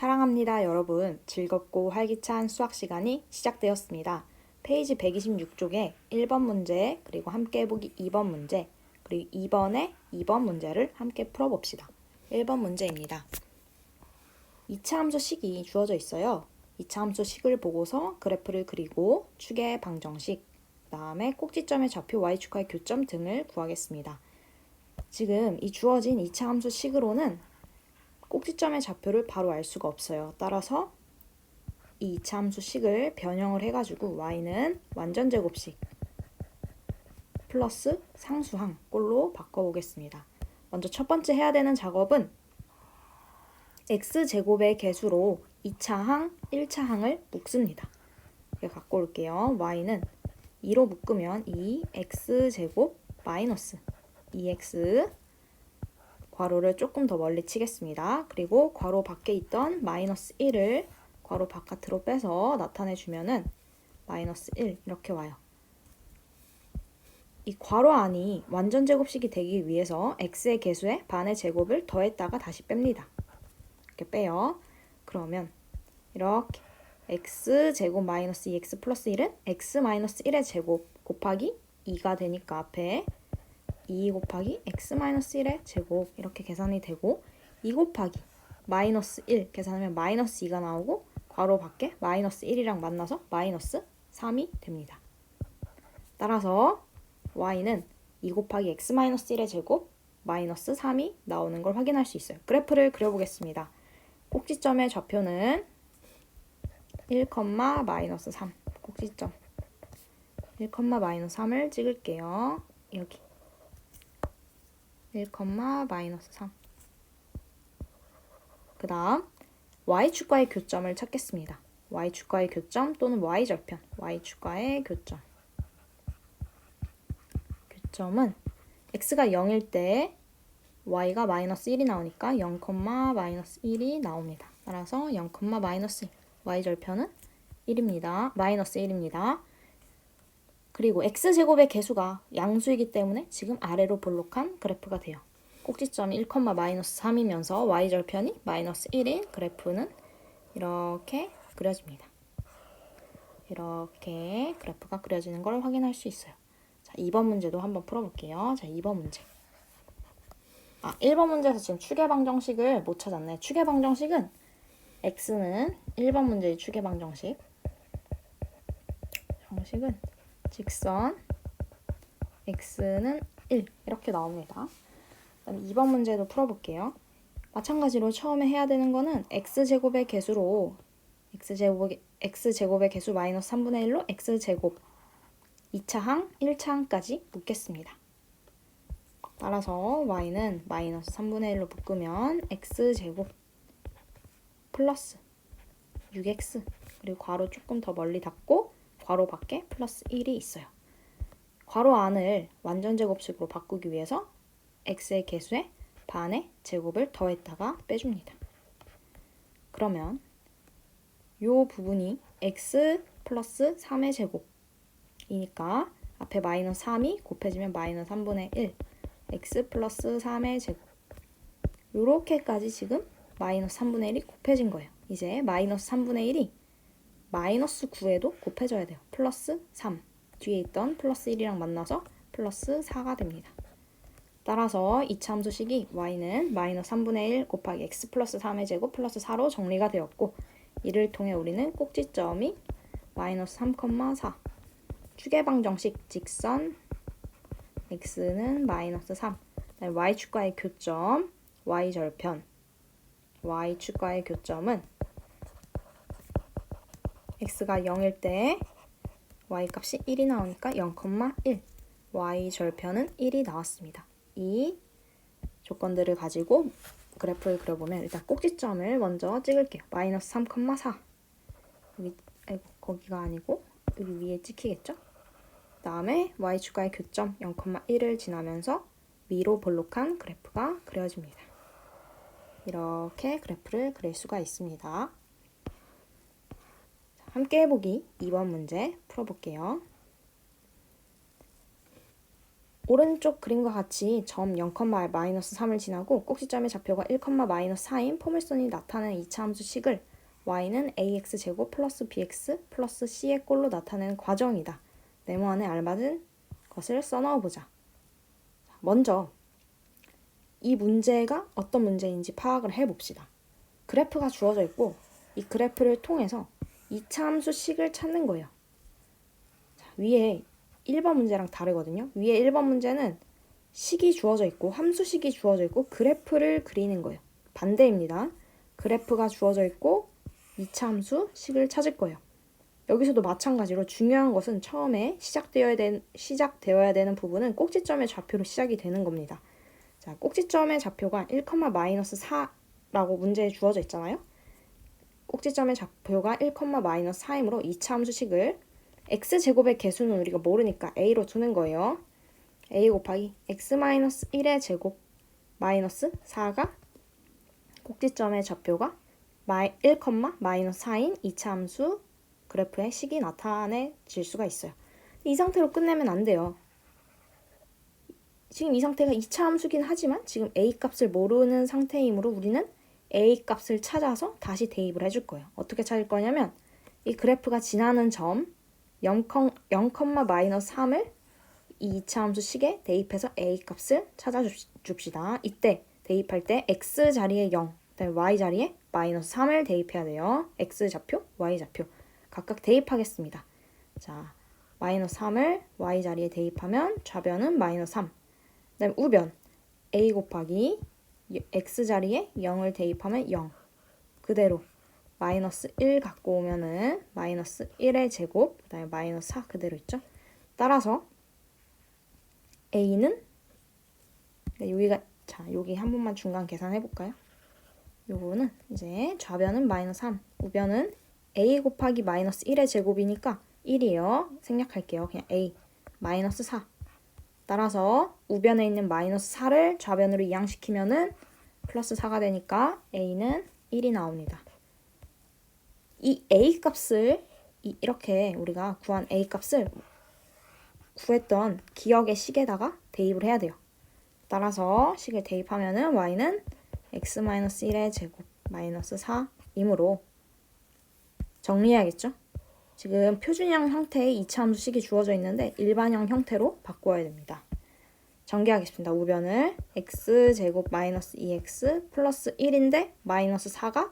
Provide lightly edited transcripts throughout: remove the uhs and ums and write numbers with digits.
사랑합니다, 여러분. 즐겁고 활기찬 수학 시간이 시작되었습니다. 페이지 126쪽에 1번 문제, 그리고 함께 해보기 2번 문제, 그리고 2번에 2번 문제를 함께 풀어봅시다. 1번 문제입니다. 2차 함수 식이 주어져 있어요. 2차 함수 식을 보고서 그래프를 그리고 축의 방정식, 그 다음에 꼭지점의 좌표, y축과의 교점 등을 구하겠습니다. 지금 이 주어진 2차 함수 식으로는 꼭지점의 좌표를 바로 알 수가 없어요. 따라서 이 2차 함수 식을 변형을 해가지고 y는 완전제곱식 플러스 상수항 꼴로 바꿔보겠습니다. 먼저 첫 번째 해야 되는 작업은 x제곱의 개수로 2차 항, 1차 항을 묶습니다. 이렇게 갖고 올게요. y는 2로 묶으면 2x제곱 마이너스 2x 괄호를 조금 더 멀리 치겠습니다. 그리고 괄호 밖에 있던 마이너스 1을 괄호 바깥으로 빼서 나타내주면은 마이너스 1 이렇게 와요. 이 괄호 안이 완전제곱식이 되기 위해서 x의 개수에 반의 제곱을 더했다가 다시 뺍니다. 이렇게 빼요. 그러면 이렇게 x제곱 마이너스 2x 플러스 1은 x 마이너스 1의 제곱 곱하기 2가 되니까 앞에 2 곱하기 x-1의 제곱 이렇게 계산이 되고 2 곱하기 마이너스 1 계산하면 마이너스 2가 나오고 괄호 밖에 마이너스 1이랑 만나서 마이너스 3이 됩니다. 따라서 y는 2 곱하기 x-1의 제곱 마이너스 3이 나오는 걸 확인할 수 있어요. 그래프를 그려보겠습니다. 꼭지점의 좌표는 1, 마이너스 3 꼭지점 1, 마이너스 3을 찍을게요. 여기 1, 마이너스 3. 그 다음 y축과의 교점을 찾겠습니다. y축과의 교점 또는 y절편, y축과의 교점. 교점은 x가 0일 때 y가 마이너스 1이 나오니까 0, 마이너스 1이 나옵니다. 따라서 0, 마이너스 1, y절편은 1입니다. 마이너스 1입니다. 그리고 x제곱의 개수가 양수이기 때문에 지금 아래로 볼록한 그래프가 돼요. 꼭지점이 1, 마이너스 3이면서 y절편이 마이너스 1인 그래프는 이렇게 그려집니다. 이렇게 그래프가 그려지는 걸 확인할 수 있어요. 자, 2번 문제도 한번 풀어볼게요. 자, 2번 문제. 1번 문제에서 지금 축의 방정식을 못 찾았네. 축의 방정식은 x는 1번 문제의 축의 방정식은 직선 x는 1 이렇게 나옵니다. 그다음에 2번 문제도 풀어볼게요. 마찬가지로 처음에 해야 되는 거는 x제곱의 개수로 x제곱의 개수 마이너스 3분의 1로 x제곱 2차 항, 1차 항까지 묶겠습니다. 따라서 y는 마이너스 3분의 1로 묶으면 x제곱 플러스 6x 그리고 괄호 조금 더 멀리 닫고 괄호 밖에 플러스 1이 있어요. 괄호 안을 완전제곱식으로 바꾸기 위해서 x의 개수에 반의 제곱을 더했다가 빼줍니다. 그러면 이 부분이 x 플러스 3의 제곱이니까 앞에 마이너스 3이 곱해지면 마이너스 3분의 1 x 플러스 3의 제곱 요렇게까지 지금 마이너스 3분의 1이 곱해진 거예요. 이제 마이너스 3분의 1이 마이너스 9에도 곱해져야 돼요. 플러스 3 뒤에 있던 플러스 1이랑 만나서 플러스 4가 됩니다. 따라서 2차 함수식이 y는 마이너스 3분의 1 곱하기 x 플러스 3의 제곱 플러스 4로 정리가 되었고 이를 통해 우리는 꼭지점이 마이너스 3, 4 축의 방정식 직선 x는 마이너스 3 y축과의 교점 y절편 y축과의 교점은 x가 0일 때 y값이 1이 나오니까 0, 1 y절편은 1이 나왔습니다. 이 조건들을 가지고 그래프를 그려보면 일단 꼭지점을 먼저 찍을게요. 마이너스 3, 4 여기, 거기가 아니고 여기 위에 찍히겠죠? 그 다음에 y축과의 교점 0, 1을 지나면서 위로 볼록한 그래프가 그려집니다. 이렇게 그래프를 그릴 수가 있습니다. 함께 해보기 2번 문제 풀어볼게요. 오른쪽 그림과 같이 점 0,-3을 지나고 꼭지점의 좌표가 1,-4인 포물선이 나타내는 2차 함수식을 y는 ax제곱 플러스 bx 플러스 c의 꼴로 나타내는 과정이다. 네모안에 알맞은 것을 써넣어보자. 먼저 이 문제가 어떤 문제인지 파악을 해봅시다. 그래프가 주어져 있고 이 그래프를 통해서 2차 함수식을 찾는 거예요. 자, 위에 1번 문제랑 다르거든요. 위에 1번 문제는 식이 주어져 있고 함수식이 주어져 있고 그래프를 그리는 거예요. 반대입니다. 그래프가 주어져 있고 2차 함수식을 찾을 거예요. 여기서도 마찬가지로 중요한 것은 처음에 시작되어야 되는 부분은 꼭지점의 좌표로 시작이 되는 겁니다. 자, 꼭지점의 좌표가 1,-4라고 문제에 주어져 있잖아요. 꼭지점의 좌표가 1,-4이므로 2차 함수식을 x제곱의 개수는 우리가 모르니까 a로 두는 거예요. a 곱하기 x-1의 제곱 마이너스 4가 꼭지점의 좌표가 1,-4인 2차 함수 그래프의 식이 나타내질 수가 있어요. 이 상태로 끝내면 안 돼요. 지금 이 상태가 2차 함수긴 하지만 지금 a 값을 모르는 상태이므로 우리는 a 값을 찾아서 다시 대입을 해줄 거예요. 어떻게 찾을 거냐면 이 그래프가 지나는 점 0,-3을 이 2차 함수식에 대입해서 a 값을 찾아줍시다. 이때 대입할 때 x 자리에 0, 그다음에 y 자리에 마이너스 3을 대입해야 돼요. x 좌표, y 좌표 각각 대입하겠습니다. 자, 마이너스 3을 y 자리에 대입하면 좌변은 마이너스 3. 그다음에 우변 a 곱하기 x 자리에 0을 대입하면 0. 그대로 마이너스 1 갖고 오면은 마이너스 1의 제곱, 그다음에 마이너스 4 그대로 있죠. 따라서 a는 여기 한 번만 중간 계산해 볼까요? 요거는 이제 좌변은 마이너스 3, 우변은 a 곱하기 마이너스 1의 제곱이니까 1이에요. 생략할게요. 그냥 a 마이너스 4. 따라서 우변에 있는 마이너스 4를 좌변으로 이항시키면은 플러스 4가 되니까 a는 1이 나옵니다. 이 a 값을 이렇게 우리가 구한 a 값을 구했던 기억의 식에다가 대입을 해야 돼요. 따라서 식을 대입하면은 y는 x-1의 제곱 마이너스 4이므로 정리해야겠죠? 지금 표준형 형태의 2차 함수식이 주어져 있는데 일반형 형태로 바꿔야 됩니다. 전개하겠습니다. 우변을 x제곱 마이너스 2x 플러스 1인데 마이너스 4가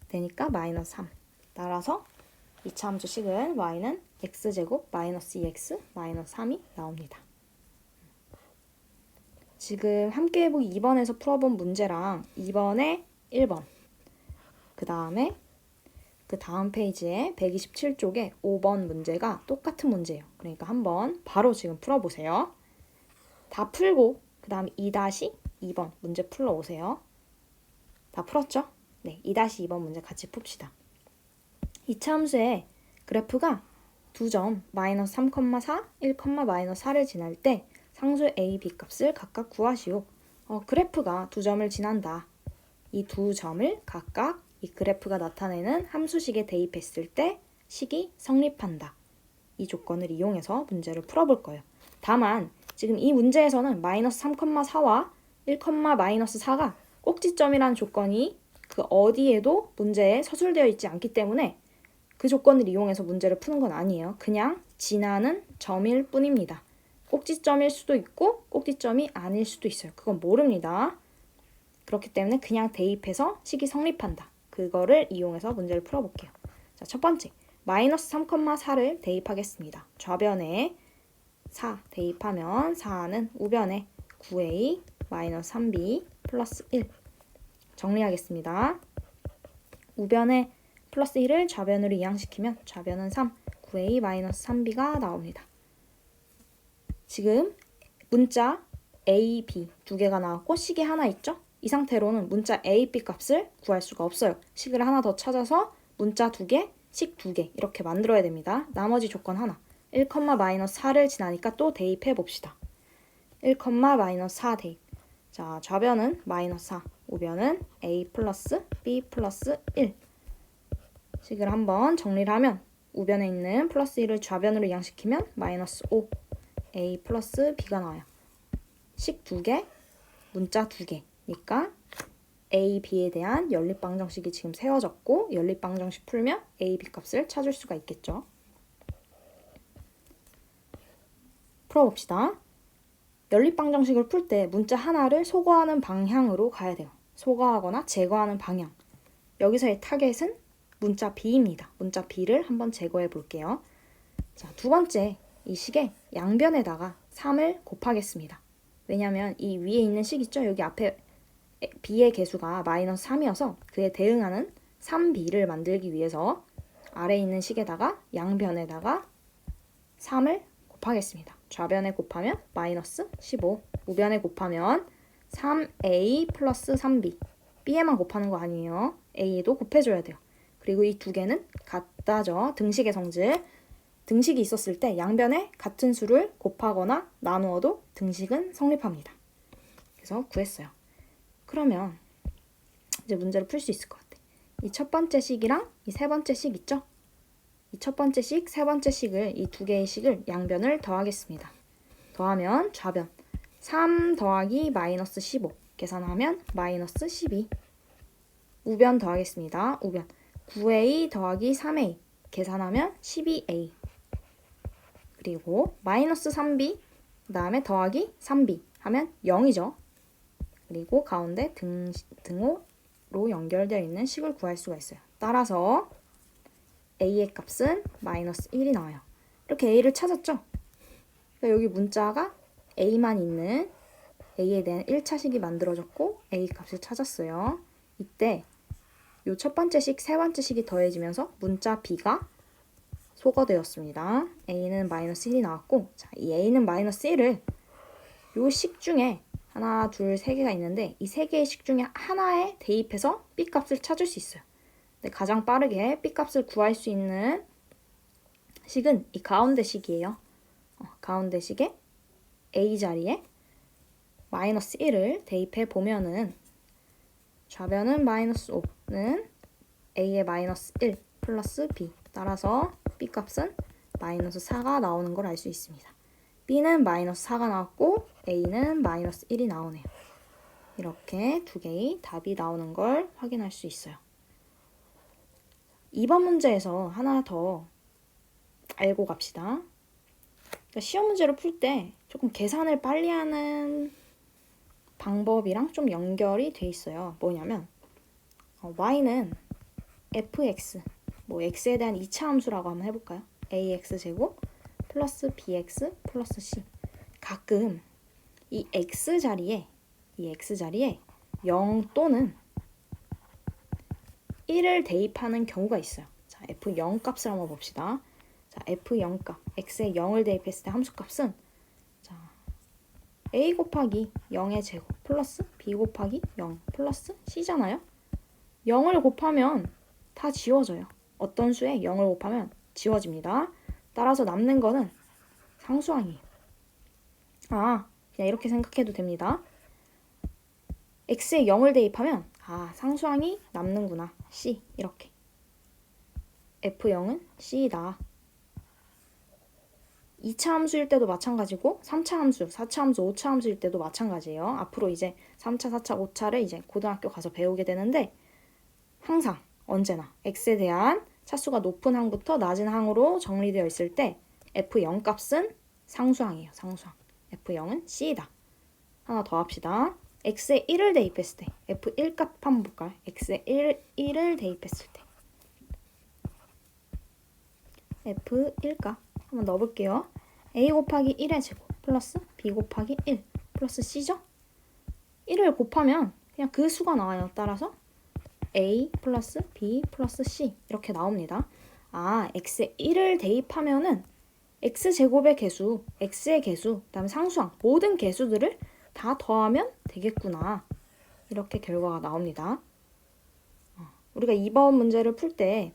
되니까 마이너스 3. 따라서 2차 함수식은 y는 x제곱 마이너스 2x 마이너스 3이 나옵니다. 지금 함께 해보기 2번에서 풀어본 문제랑 2번에 1번 그 다음 페이지에 127쪽에 5번 문제가 똑같은 문제예요. 그러니까 한번 바로 지금 풀어보세요. 다 풀고 그 다음에 2-2번 문제 풀러오세요. 다 풀었죠? 네, 2-2번 문제 같이 풉시다. 2차 함수의 그래프가 두 점 마이너스 3,4, 1,-4를 지날 때 상수 a, b 값을 각각 구하시오. 그래프가 두 점을 지난다. 이 두 점을 각각 이 그래프가 나타내는 함수식에 대입했을 때 식이 성립한다. 이 조건을 이용해서 문제를 풀어볼 거예요. 다만 지금 이 문제에서는 마이너스 3,4와 1,-4가 꼭지점이라는 조건이 그 어디에도 문제에 서술되어 있지 않기 때문에 그 조건을 이용해서 문제를 푸는 건 아니에요. 그냥 지나는 점일 뿐입니다. 꼭지점일 수도 있고 꼭지점이 아닐 수도 있어요. 그건 모릅니다. 그렇기 때문에 그냥 대입해서 식이 성립한다. 그거를 이용해서 문제를 풀어볼게요. 자, 첫 번째, 마이너스 3,4를 대입하겠습니다. 좌변에 4 대입하면 4는 우변에 9a 마이너스 3b 플러스 1 정리하겠습니다. 우변에 플러스 1을 좌변으로 이항시키면 좌변은 3, 9a 마이너스 3b가 나옵니다. 지금 문자 a, b 두 개가 나왔고 식이 하나 있죠? 이 상태로는 문자 a, b 값을 구할 수가 없어요. 식을 하나 더 찾아서 문자 두 개, 식 두 개 이렇게 만들어야 됩니다. 나머지 조건 하나 1,-4를 지나니까 또 대입해 봅시다. 1,-4 대입. 자, 좌변은 마이너스 4, 우변은 a 플러스 b 플러스 1. 식을 한번 정리를 하면 우변에 있는 플러스 1을 좌변으로 이항시키면 마이너스 5, a 플러스 b가 나와요. 식 2개, 문자 2개니까 a, b에 대한 연립방정식이 지금 세워졌고 연립방정식 풀면 a, b 값을 찾을 수가 있겠죠. 풀어봅시다. 연립방정식을 풀 때 문자 하나를 소거하는 방향으로 가야 돼요. 소거하거나 제거하는 방향. 여기서의 타겟은 문자 b입니다. 문자 b를 한번 제거해 볼게요. 자, 두 번째, 이 식의 양변에다가 3을 곱하겠습니다. 왜냐하면 이 위에 있는 식 있죠? 여기 앞에 b의 개수가 마이너스 3이어서 그에 대응하는 3b를 만들기 위해서 아래에 있는 식에다가 양변에다가 3을 곱하겠습니다. 좌변에 곱하면 마이너스 15, 우변에 곱하면 3a 플러스 3b. b에만 곱하는 거 아니에요. a에도 곱해줘야 돼요. 그리고 이 두 개는 같다죠. 등식의 성질. 등식이 있었을 때 양변에 같은 수를 곱하거나 나누어도 등식은 성립합니다. 그래서 구했어요. 그러면 이제 문제를 풀 수 있을 것 같아. 이 첫 번째 식이랑 이 세 번째 식 있죠? 이 첫 번째 식, 세 번째 식을 이 두 개의 식을 양변을 더하겠습니다. 더하면 좌변 3 더하기 마이너스 15 계산하면 마이너스 12. 우변 더하겠습니다. 우변 9a 더하기 3a 계산하면 12a. 그리고 마이너스 3b 그 다음에 더하기 3b 하면 0이죠. 그리고 가운데 등호로 연결되어 있는 식을 구할 수가 있어요. 따라서 a의 값은 마이너스 1이 나와요. 이렇게 a를 찾았죠? 그러니까 여기 문자가 a만 있는 a에 대한 1차 식이 만들어졌고 a 값을 찾았어요. 이때 요 첫 번째 식, 세 번째 식이 더해지면서 문자 b가 소거되었습니다. a는 마이너스 1이 나왔고 자, 이 a는 마이너스 1을 요 식 중에 하나, 둘, 세 개가 있는데 이 세 개의 식 중에 하나에 대입해서 b 값을 찾을 수 있어요. 근데 가장 빠르게 b 값을 구할 수 있는 식은 이 가운데 식이에요. 가운데 식에 a 자리에 마이너스 1을 대입해 보면은 좌변은 마이너스 5는 a의 마이너스 1 플러스 b. 따라서 b 값은 마이너스 4가 나오는 걸 알 수 있습니다. b는 마이너스 4가 나왔고 a는 마이너스 1이 나오네요. 이렇게 두 개의 답이 나오는 걸 확인할 수 있어요. 2번 문제에서 하나 더 알고 갑시다. 그러니까 시험 문제를 풀 때 조금 계산을 빨리 하는 방법이랑 좀 연결이 돼 있어요. 뭐냐면 y는 fx, 뭐 x에 대한 2차 함수라고 한번 해볼까요? ax제곱 플러스 bx 플러스 c. 가끔 이 x 자리에 0 또는 1을 대입하는 경우가 있어요. 자, f0 값을 한번 봅시다. 자, f0 값, x에 0을 대입했을 때 함수 값은 자, a 곱하기 0의 제곱 플러스 b 곱하기 0 플러스 c잖아요. 0을 곱하면 다 지워져요. 어떤 수에 0을 곱하면 지워집니다. 따라서 남는 거는 상수항이에요. 그냥 이렇게 생각해도 됩니다. x에 0을 대입하면 상수항이 남는구나. c 이렇게. f0은 c다. 2차 함수일 때도 마찬가지고 3차 함수, 4차 함수, 5차 함수일 때도 마찬가지예요. 앞으로 이제 3차, 4차, 5차를 이제 고등학교 가서 배우게 되는데 항상 언제나 x에 대한 차수가 높은 항부터 낮은 항으로 정리되어 있을 때 f0 값은 상수항이에요. 상수항. f0은 c다. 하나 더 합시다. x에 1을 대입했을 때 f1 값 한번 볼까요? x에 1을 대입했을 때 f1 값 한번 넣어볼게요. a 곱하기 1의 제곱 플러스 b 곱하기 1 플러스 c죠? 1을 곱하면 그냥 그 수가 나와요. 따라서 a 플러스 b 플러스 c 이렇게 나옵니다. x에 1을 대입하면은 x제곱의 개수, x의 개수, 그 다음에 상수항 모든 개수들을 다 더하면 되겠구나. 이렇게 결과가 나옵니다. 우리가 2번 문제를 풀 때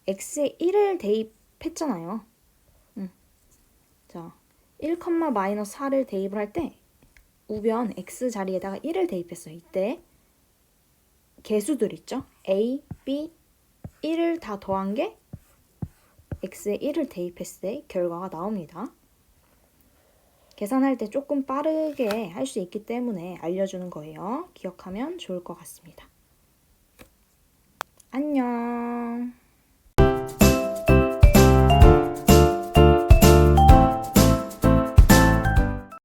x에 1을 대입했잖아요. 자, 1, 마이너스 4를 대입을 할 때 우변 x 자리에다가 1을 대입했어요. 이때 개수들 있죠? a, b, 1을 다 더한 게 x에 1을 대입했을 때 결과가 나옵니다. 계산할 때 조금 빠르게 할 수 있기 때문에 알려주는 거예요. 기억하면 좋을 것 같습니다. 안녕.